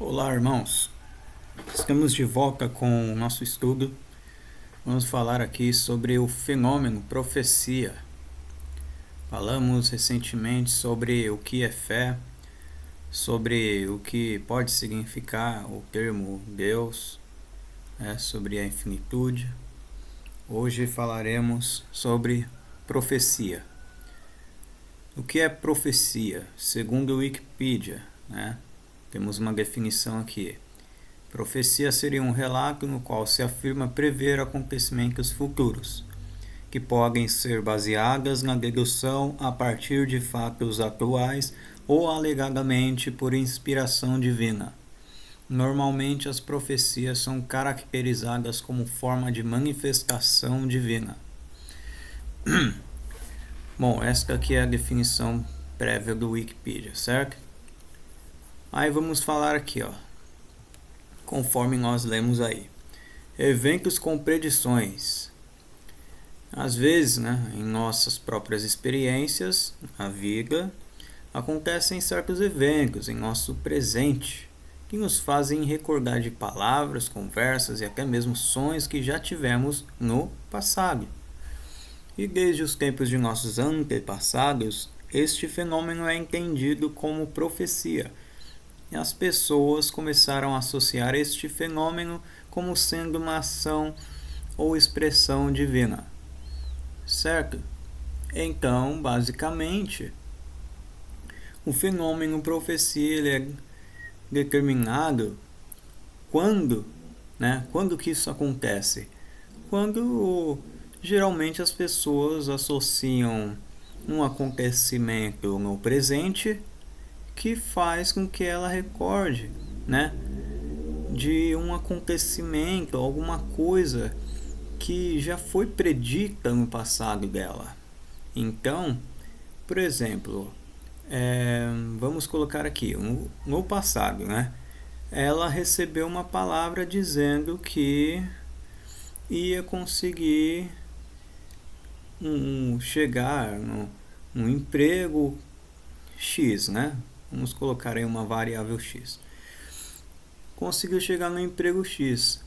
Olá, irmãos. Estamos de volta com o nosso estudo. Vamos falar aqui sobre o fenômeno profecia. Falamos recentemente sobre o que é fé, sobre o que pode significar o termo Deus, sobre a infinitude. Hoje falaremos sobre profecia. O que é profecia? Segundo o Wikipedia, temos uma definição aqui. Profecia seria um relato no qual se afirma prever acontecimentos futuros, que podem ser baseadas na dedução a partir de fatos atuais ou alegadamente por inspiração divina. Normalmente as profecias são caracterizadas como forma de manifestação divina. Bom, esta aqui é a definição prévia do Wikipedia, certo? Aí vamos falar aqui, conforme nós lemos aí. Eventos com predições. Às vezes, em nossas próprias experiências, na vida, acontecem certos eventos em nosso presente que nos fazem recordar de palavras, conversas e até mesmo sonhos que já tivemos no passado. E desde os tempos de nossos antepassados, este fenômeno é entendido como profecia. E as pessoas começaram a associar este fenômeno como sendo uma ação ou expressão divina. Certo? Então, basicamente, o fenômeno profecia ele é determinado quando que isso acontece? Quando geralmente as pessoas associam um acontecimento no presente que faz com que ela recorde, de um acontecimento, alguma coisa que já foi predita no passado dela. Então, por exemplo, vamos colocar aqui, no passado, ela recebeu uma palavra dizendo que ia conseguir chegar no emprego X, Vamos colocar aí uma variável X. Conseguiu chegar no emprego X.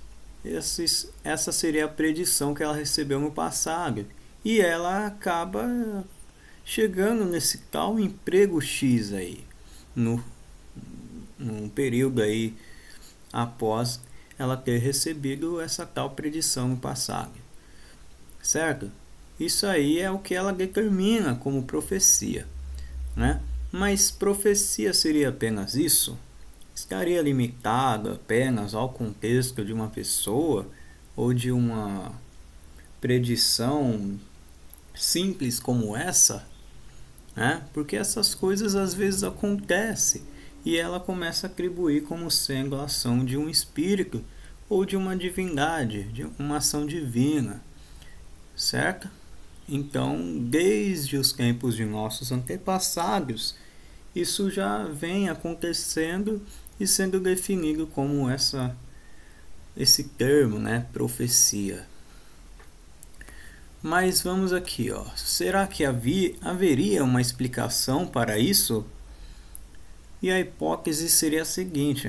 Essa seria a predição que ela recebeu no passado. E ela acaba chegando nesse tal emprego X aí. Num período aí após ela ter recebido essa tal predição no passado. Certo? Isso aí é o que ela determina como profecia, Mas profecia seria apenas isso? Estaria limitado apenas ao contexto de uma pessoa ou de uma predição simples como essa? Porque essas coisas às vezes acontecem e ela começa a atribuir como sendo a ação de um espírito ou de uma divindade, de uma ação divina, certo? Então, desde os tempos de nossos antepassados, isso já vem acontecendo e sendo definido como esse termo, profecia. Mas vamos aqui, será que haveria uma explicação para isso? E a hipótese seria a seguinte,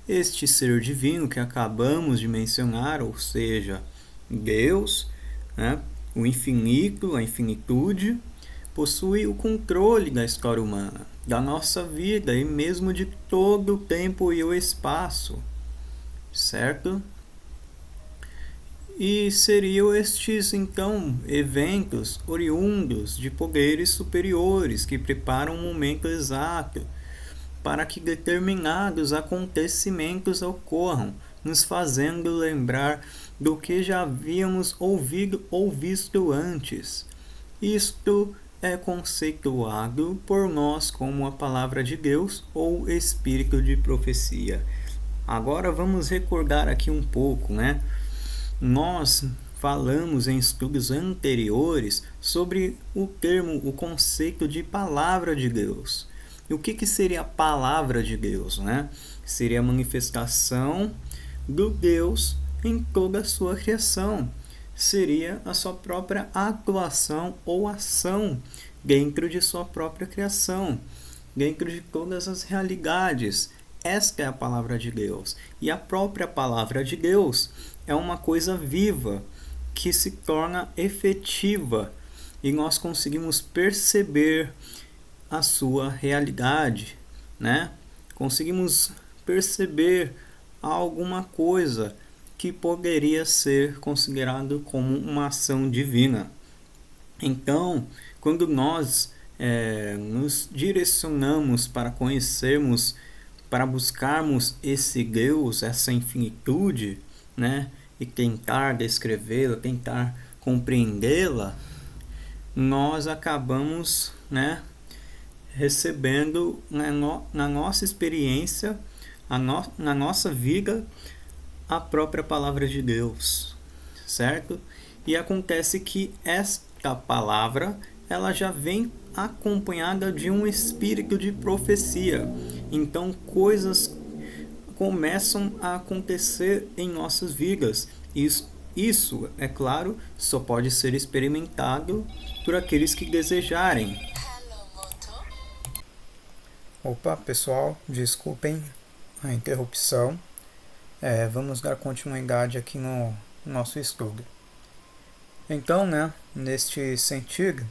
Este ser divino que acabamos de mencionar, ou seja, Deus, o infinito, a infinitude, possui o controle da história humana, da nossa vida e mesmo de todo o tempo e o espaço, certo? E seriam estes, então, eventos oriundos de poderes superiores que preparam um momento exato para que determinados acontecimentos ocorram, nos fazendo lembrar do que já havíamos ouvido ou visto antes. Isto é conceituado por nós como a palavra de Deus ou espírito de profecia. Agora vamos recordar aqui um pouco, Nós falamos em estudos anteriores sobre o conceito de palavra de Deus. E o que seria a palavra de Deus, Seria a manifestação do Deus em toda a sua criação. Seria a sua própria atuação ou ação dentro de sua própria criação, dentro de todas as realidades esta é a palavra de Deus. E a própria palavra de Deus é uma coisa viva que se torna efetiva e nós conseguimos perceber a sua realidade, né? Conseguimos perceber alguma coisa que poderia ser considerado como uma ação divina. Então, quando nós nos direcionamos para conhecermos, para buscarmos esse Deus, essa infinitude, né, e tentar descrevê-la, tentar compreendê-la, nós acabamos, né, recebendo na nossa experiência, na nossa vida, a própria palavra de Deus, certo? E acontece que esta palavra, ela já vem acompanhada de um espírito de profecia. Então, coisas começam a acontecer em nossas vidas. Isso, é claro, só pode ser experimentado por aqueles que desejarem. Opa, pessoal, desculpem a interrupção. Vamos dar continuidade aqui no nosso estudo. Então, neste sentido,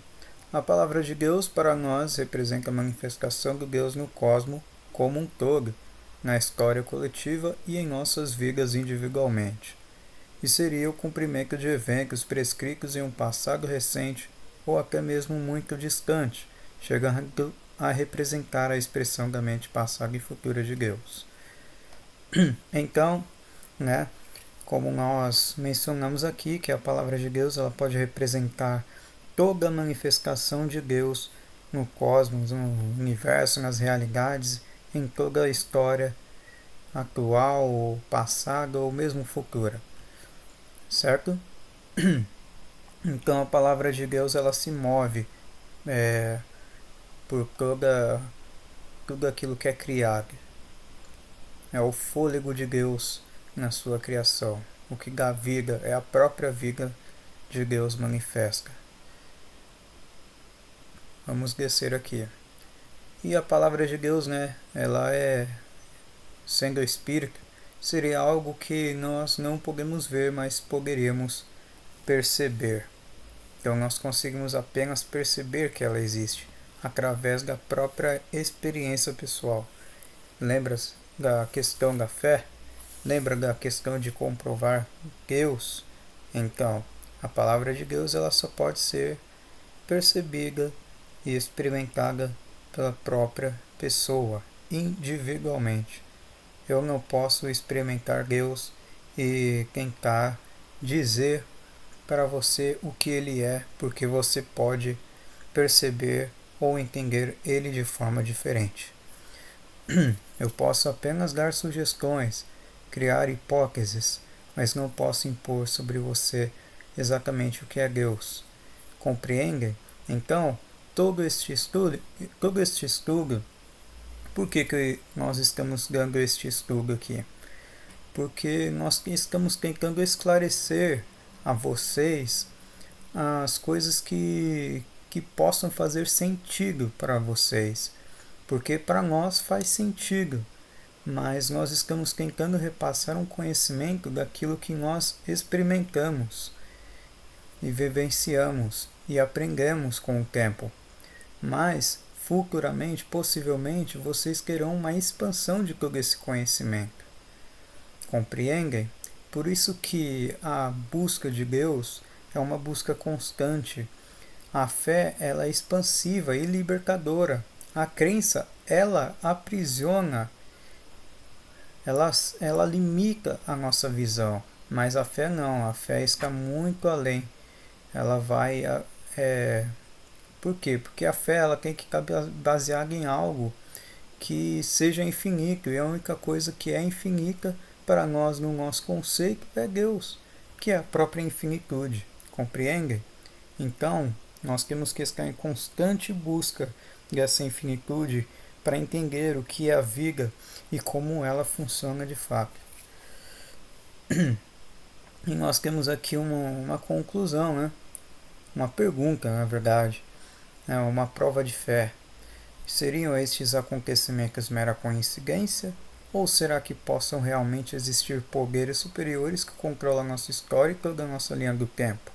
a palavra de Deus para nós representa a manifestação de Deus no cosmos como um todo, na história coletiva e em nossas vidas individualmente. E seria o cumprimento de eventos prescritos em um passado recente ou até mesmo muito distante, chegando a representar a expressão da mente passada e futura de Deus. Então, como nós mencionamos aqui, que a palavra de Deus ela pode representar toda a manifestação de Deus no cosmos, no universo, nas realidades, em toda a história atual, ou passada ou mesmo futura. Certo? Então a palavra de Deus ela se move por tudo aquilo que é criado. É o fôlego de Deus na sua criação. O que dá vida é a própria vida de Deus manifesta. Vamos descer aqui. E a palavra de Deus, ela sendo Espírito, seria algo que nós não podemos ver, mas poderíamos perceber. Então nós conseguimos apenas perceber que ela existe através da própria experiência pessoal. Lembra da questão da fé? Lembra da questão de comprovar Deus? Então, a palavra de Deus ela só pode ser percebida e experimentada pela própria pessoa, individualmente. Eu não posso experimentar Deus e tentar dizer para você o que Ele é, porque você pode perceber ou entender Ele de forma diferente. Eu posso apenas dar sugestões, criar hipóteses, mas não posso impor sobre você exatamente o que é Deus. Compreendem? Então, todo este estudo, por que nós estamos dando este estudo aqui? Porque nós estamos tentando esclarecer a vocês as coisas que possam fazer sentido para vocês. Porque para nós faz sentido, mas nós estamos tentando repassar um conhecimento daquilo que nós experimentamos e vivenciamos e aprendemos com o tempo. Mas, futuramente, possivelmente, vocês terão uma expansão de todo esse conhecimento. Compreendem? Por isso que a busca de Deus é uma busca constante. A fé ela é expansiva e libertadora. A crença, ela aprisiona, ela limita a nossa visão, mas a fé não, a fé está muito além. Ela vai... por quê? Porque a fé ela tem que estar baseada em algo que seja infinito, e a única coisa que é infinita para nós, no nosso conceito, é Deus, que é a própria infinitude. Compreendem? Então, nós temos que estar em constante busca dessa infinitude para entender o que é a vida e como ela funciona de fato. E nós temos aqui uma conclusão, uma pergunta, na verdade, uma prova de fé. Seriam estes acontecimentos mera coincidência Ou será que possam realmente existir poderes superiores que controlam a nossa história e toda a nossa linha do tempo?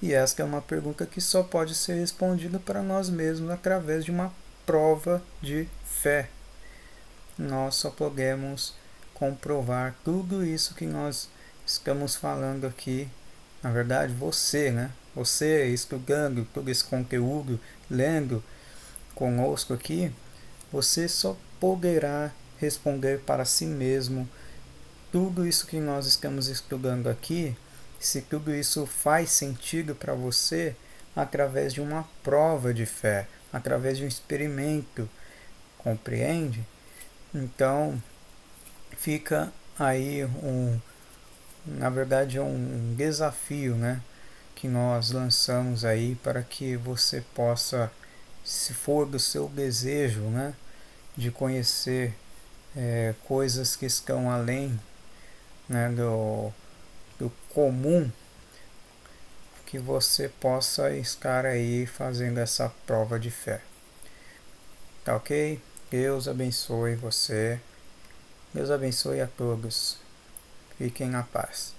E esta é uma pergunta que só pode ser respondida para nós mesmos através de uma prova de fé. Nós só podemos comprovar tudo isso que nós estamos falando aqui. Na verdade, você, né? Você estudando todo esse conteúdo, lendo conosco aqui, você só poderá responder para si mesmo tudo isso que nós estamos estudando aqui, se tudo isso faz sentido para você, através de uma prova de fé, através de um experimento, compreende? Então, fica aí na verdade é um desafio, né, que nós lançamos aí para que você possa, se for do seu desejo, né, de conhecer coisas que estão além, né, do comum, que você possa estar aí fazendo essa prova de fé. Tá ok? Deus abençoe você. Deus abençoe a todos. Fiquem na paz.